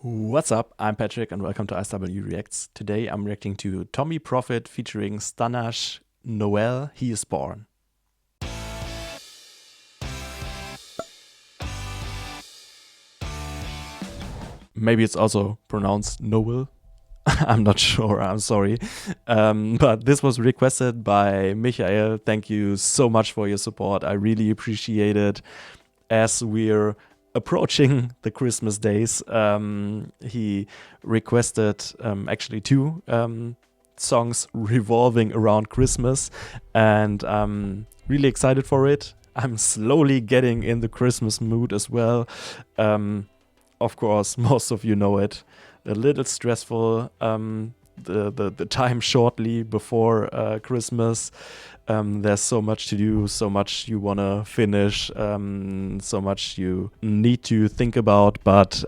What's up? I'm Patrick and welcome to SW Reacts. Today I'm reacting to Tommee Profitt featuring Stanaj, Noel, He is Born. Maybe it's also pronounced Noel. I'm not sure, I'm sorry. But this was requested by Michael. Thank you so much for your support. I really appreciate it. As we're approaching the Christmas days, he requested actually two songs revolving around Christmas, and I'm really excited for it. I'm slowly getting in the Christmas mood as well. Of course, most of you know it. A little stressful, the time shortly before Christmas. There's so much to do, so much you want to finish, so much you need to think about. But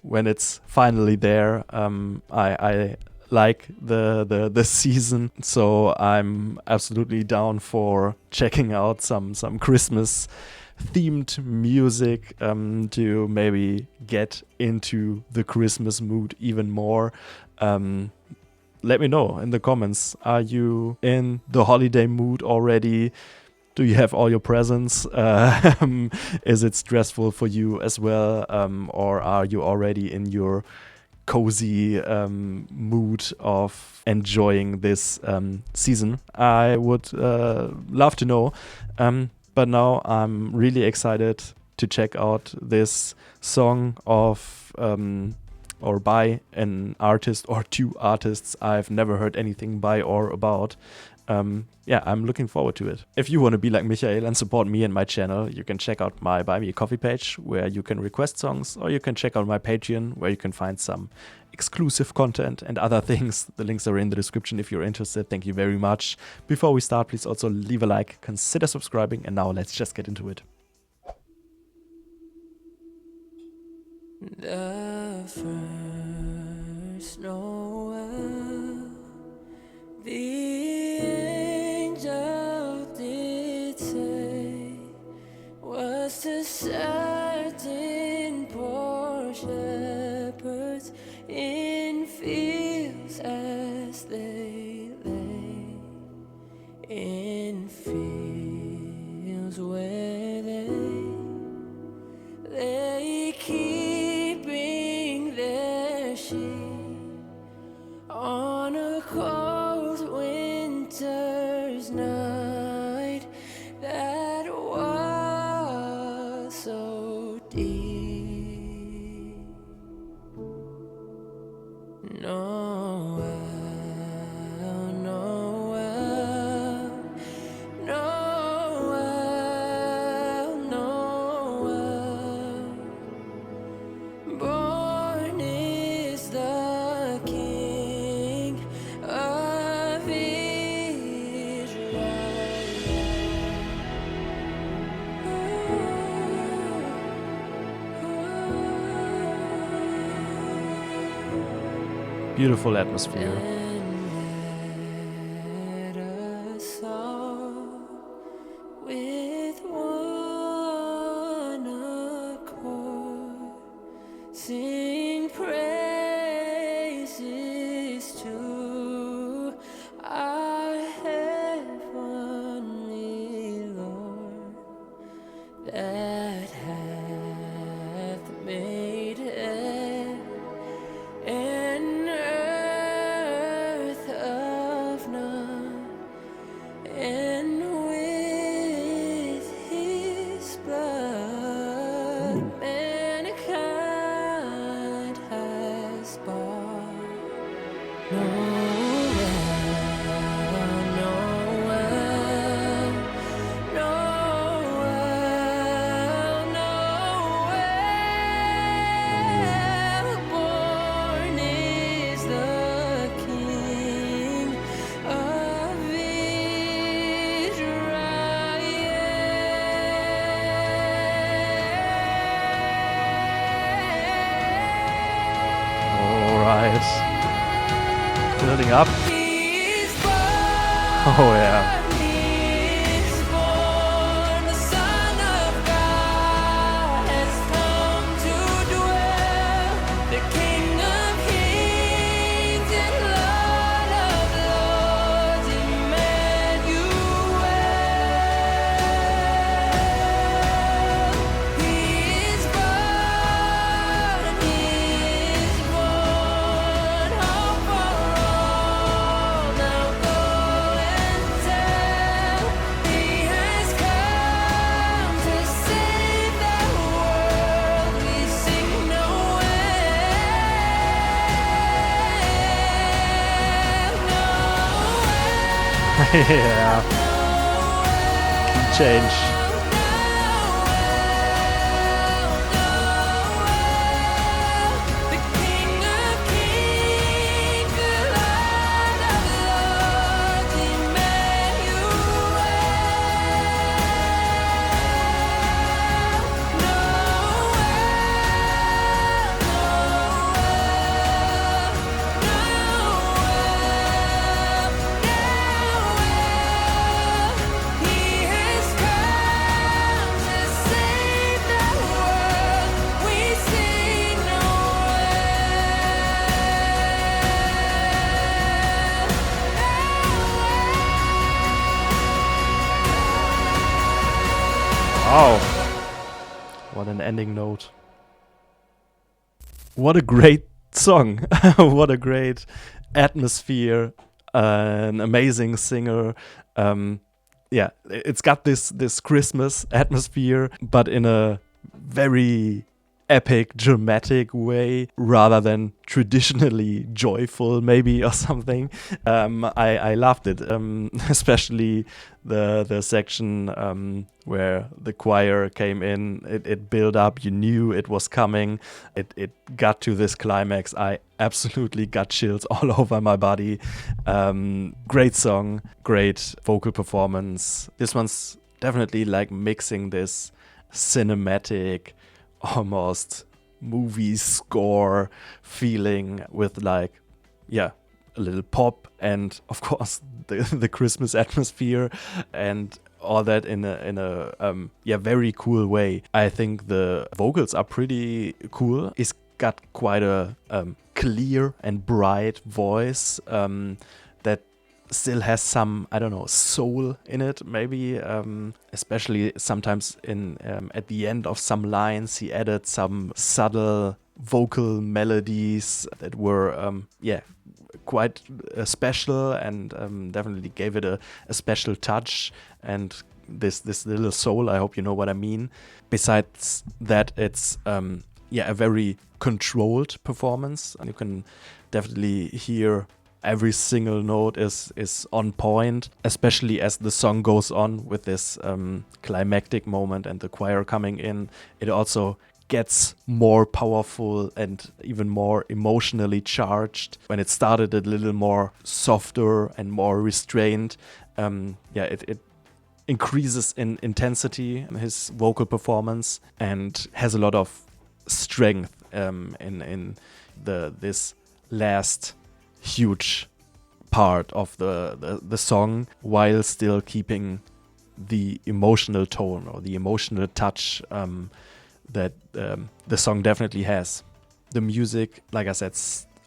when it's finally there, I like the season. So I'm absolutely down for checking out some Christmas themed music to maybe get into the Christmas mood even more. Let me know in the comments. Are you in the holiday mood already? Do you have all your presents? Is it stressful for you as well? Or are you already in your cozy mood of enjoying this season? I would love to know. But now I'm really excited to check out this song of or by an artist or two artists I've never heard anything by or about. Yeah, I'm looking forward to it. If you want to be like Michael and support me and my channel, you can check out my Buy Me a Coffee page where you can request songs, or you can check out my Patreon where you can find some exclusive content and other things. The links are in the description if you're interested. Thank you very much. Before we start, please also leave a like, consider subscribing, and now let's just get into it. The first Noel, the angel did say, was to certain poor shepherds in fields as they lay, in fields where they lay keeping their sheep on a cold winter's night that was so deep. Noel, Noel, Noel, Noel, born is the King of Israel. Beautiful atmosphere. And let us all with one accord sing praises to our heavenly Lord that hath made heaven and earth of none, and with his blood mankind has bought. Noel, Noel, Noel, Noel, born is the King of Israel. Alright. Building up. He's born, Oh yeah. he's born, the Son of God has come to dwell Yeah, change. The King of Kings, the Lord of Lords, He has come to save the world. We sing Wow. What an ending note. What a great song. What a great atmosphere. An amazing singer. Yeah, it's got this Christmas atmosphere, but in a very epic, dramatic way rather than traditionally joyful, maybe, or something. I loved it, especially the section where the choir came in. It built up. You knew it was coming. It got to this climax. I absolutely got chills all over my body. Great song, great vocal performance. This one's definitely like mixing this cinematic, almost movie score feeling with like, yeah, a little pop and of course the Christmas atmosphere and all that in a very cool way. I think the vocals are pretty cool. It's got quite a clear and bright voice that still has some, I don't know, soul in it, maybe, especially sometimes in at the end of some lines he added some subtle vocal melodies that were quite special and definitely gave it a special touch and this little soul. I hope you know what I mean. Besides that, it's a very controlled performance, and you can definitely hear every single note is on point, especially as the song goes on with this climactic moment and the choir coming in. It also gets more powerful and even more emotionally charged. When it started a little more softer and more restrained, it increases in intensity in his vocal performance and has a lot of strength in this last huge part of the song, while still keeping the emotional tone or the emotional touch that the song definitely has. The music, like I said,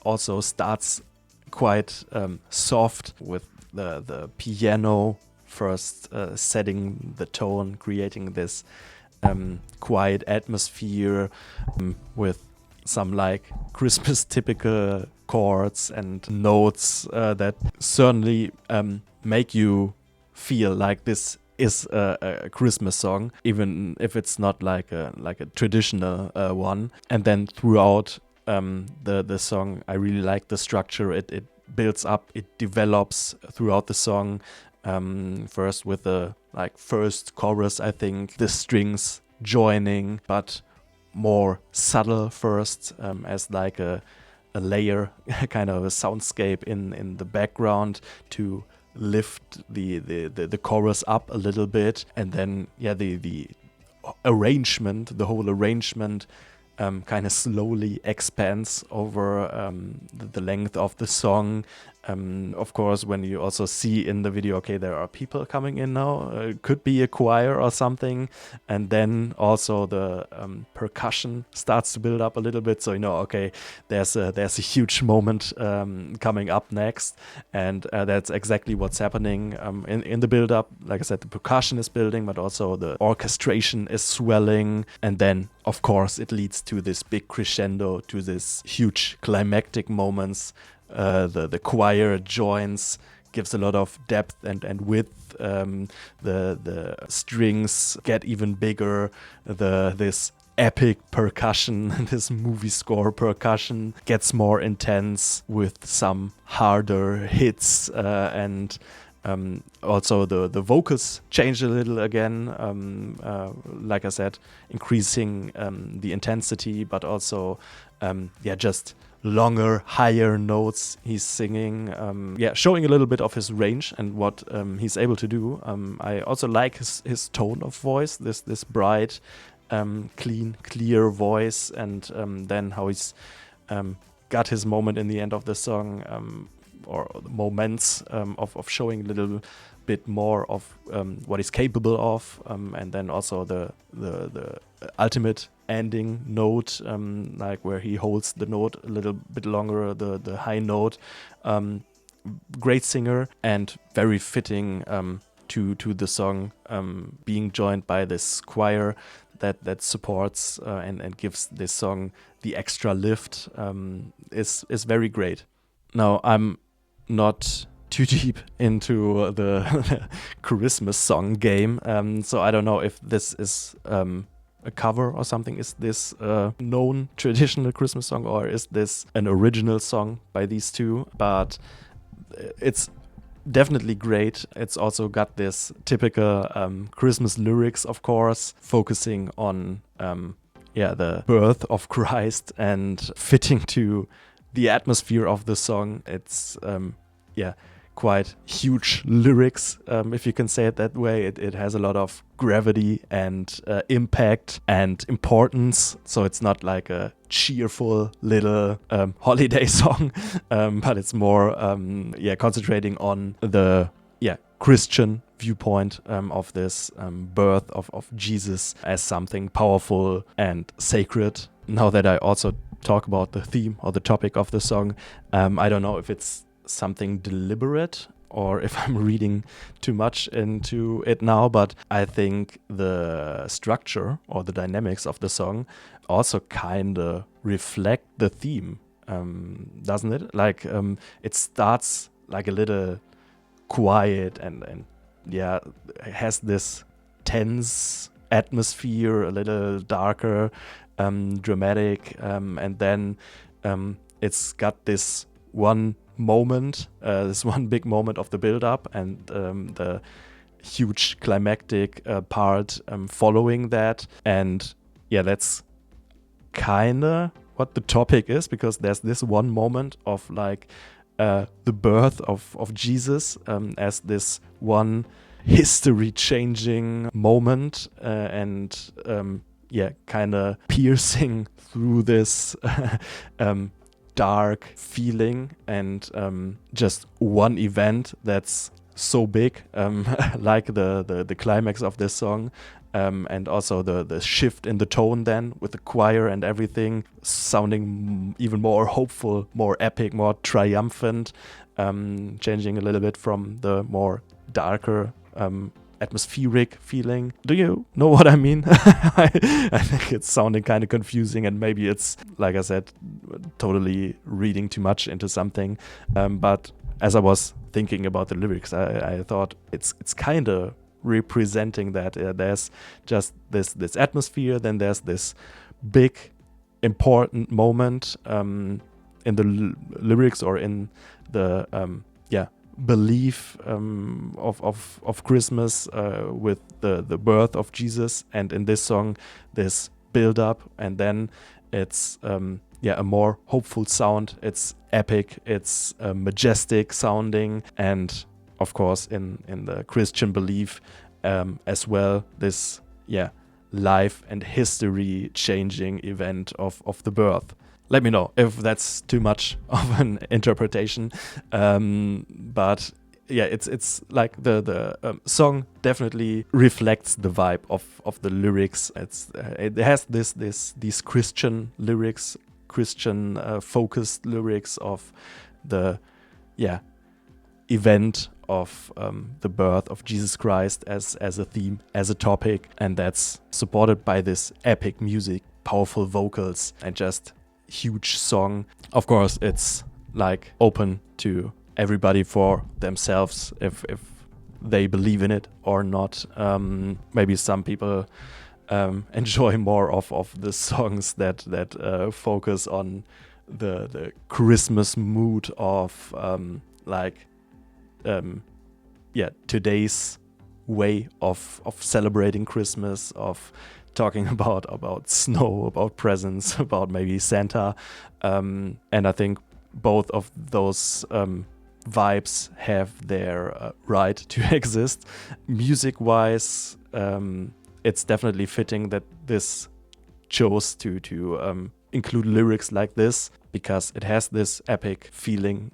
also starts quite soft with the piano first setting the tone, creating this quiet atmosphere with some like Christmas typical chords and notes that certainly make you feel like this is a Christmas song, even if it's not like a traditional one. And then throughout the song, I really like the structure. It builds up, it develops throughout the song. First with the first chorus, I think the strings joining, but more subtle first, as like a layer, kind of a soundscape in the background to lift the chorus up a little bit, and then the arrangement, the whole arrangement kind of slowly expands over the length of the song. Of course, when you also see in the video, okay, there are people coming in now, it could be a choir or something, and then also the percussion starts to build up a little bit, so you know, okay, there's a huge moment coming up next, and that's exactly what's happening in the build-up. Like I said, the percussion is building, but also the orchestration is swelling, and then of course it leads to this big crescendo, to this huge climactic moments. The choir joins, gives a lot of depth and width. The strings get even bigger. This epic percussion, this movie score percussion gets more intense with some harder hits and Also the vocals change a little again, like I said, increasing the intensity, but also just longer, higher notes he's singing, showing a little bit of his range and what he's able to do. I also like his tone of voice, this bright, clean, clear voice, and then how he's got his moment in the end of the song, or the moments of showing a little bit more of what he's capable of, and then also the ultimate ending note, like where he holds the note a little bit longer, the high note. Great singer and very fitting to the song, being joined by this choir that supports and gives this song the extra lift, is very great. Now, I'm not too deep into the Christmas song game, so I don't know if this is a cover or something. Is this a known traditional Christmas song, or is this an original song by these two? But it's definitely great. It's also got this typical Christmas lyrics, of course, focusing on the birth of Christ and fitting to the atmosphere of the song. It's quite huge lyrics, if you can say it that way. It has a lot of gravity and impact and importance. So it's not like a cheerful little holiday song, but it's more concentrating on the Christian viewpoint of this birth of Jesus as something powerful and sacred. Now that I also talk about the theme or the topic of the song, I don't know if it's something deliberate or if I'm reading too much into it now, but I think the structure or the dynamics of the song also kind of reflect the theme, doesn't it? Like it starts like a little quiet and has this tense atmosphere, a little darker, dramatic, and then it's got this one moment, this one big moment of the build-up, and the huge climactic part following that. And that's kinda what the topic is, because there's this one moment of like the birth of Jesus as this one history-changing moment, and kind of piercing through this dark feeling, and just one event that's so big, like the climax of this song, and also the shift in the tone then with the choir and everything sounding even more hopeful, more epic, more triumphant, changing a little bit from the more darker atmospheric feeling. Do you know what I mean? I think it's sounding kind of confusing, and maybe it's, like I said, totally reading too much into something. But as I was thinking about the lyrics, I thought it's kind of representing that. There's just this atmosphere, then there's this big important moment in the lyrics, or in the belief of Christmas, with the birth of Jesus, and in this song this build up, and then it's a more hopeful sound. It's epic, it's majestic sounding, and of course in the Christian belief as well, this life and history changing event of the birth. Let me know if that's too much of an interpretation, but it's like the song definitely reflects the vibe of the lyrics. It has these Christian lyrics, Christian focused lyrics of the event of the birth of Jesus Christ as a theme, as a topic, and that's supported by this epic music, powerful vocals, and just huge song. Of course, it's like open to everybody for themselves if they believe in it or not. Maybe some people enjoy more of the songs that focus on the Christmas mood of today's way of celebrating Christmas, of talking about snow, about presents, about maybe Santa. And I think both of those vibes have their right to exist. Music-wise, it's definitely fitting that this chose to include lyrics like this, because it has this epic feeling,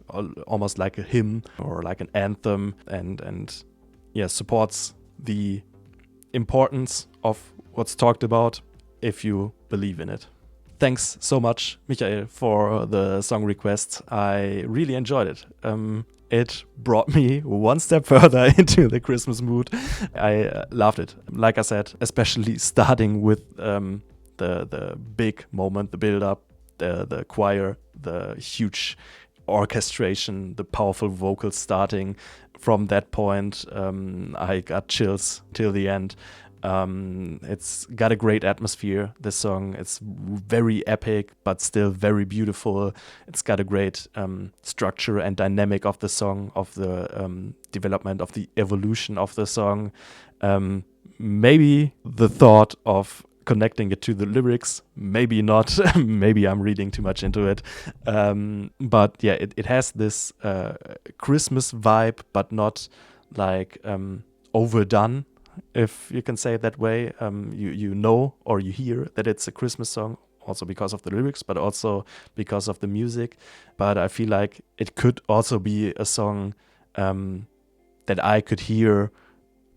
almost like a hymn or like an anthem, and supports the importance of what's talked about if you believe in it. Thanks so much, Michael, for the song request. I really enjoyed it. It brought me one step further into the Christmas mood. I loved it. Like I said, especially starting with the big moment, the build-up, the choir, the huge orchestration, the powerful vocals starting. From that point, I got chills till the end. It's got a great atmosphere, this song. It's very epic, but still very beautiful. It's got a great structure and dynamic of the song, of the development, of the evolution of the song. Maybe the thought of connecting it to the lyrics, maybe not. Maybe I'm reading too much into it. But yeah, it has this Christmas vibe, but not like overdone, if you can say it that way. You know, or you hear that it's a Christmas song, also because of the lyrics, but also because of the music. But I feel like it could also be a song that I could hear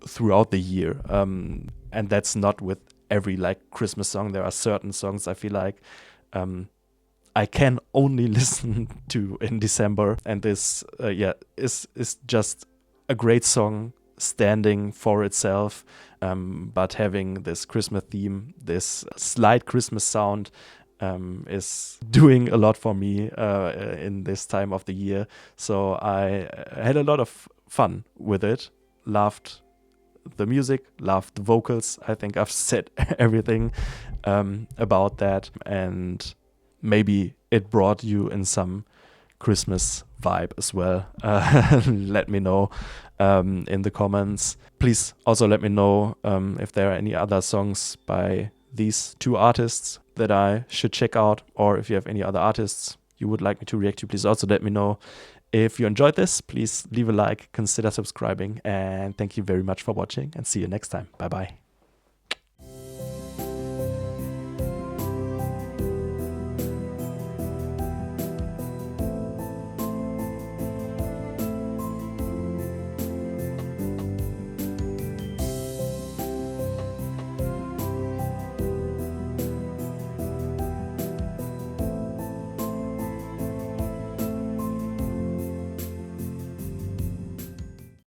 throughout the year. And that's not with every like Christmas song. There are certain songs I feel like I can only listen to in December, and this is just a great song, standing for itself, but having this Christmas theme, this slight Christmas sound, is doing a lot for me in this time of the year. So I had a lot of fun with it, loved the music, loved the vocals. I think I've said everything about that, and maybe it brought you in some Christmas vibe as well. Let me know in the comments. Please also let me know if there are any other songs by these two artists that I should check out, or if you have any other artists you would like me to react to, please also let me know. If you enjoyed this, please leave a like, consider subscribing, and thank you very much for watching, and see you next time. Bye bye.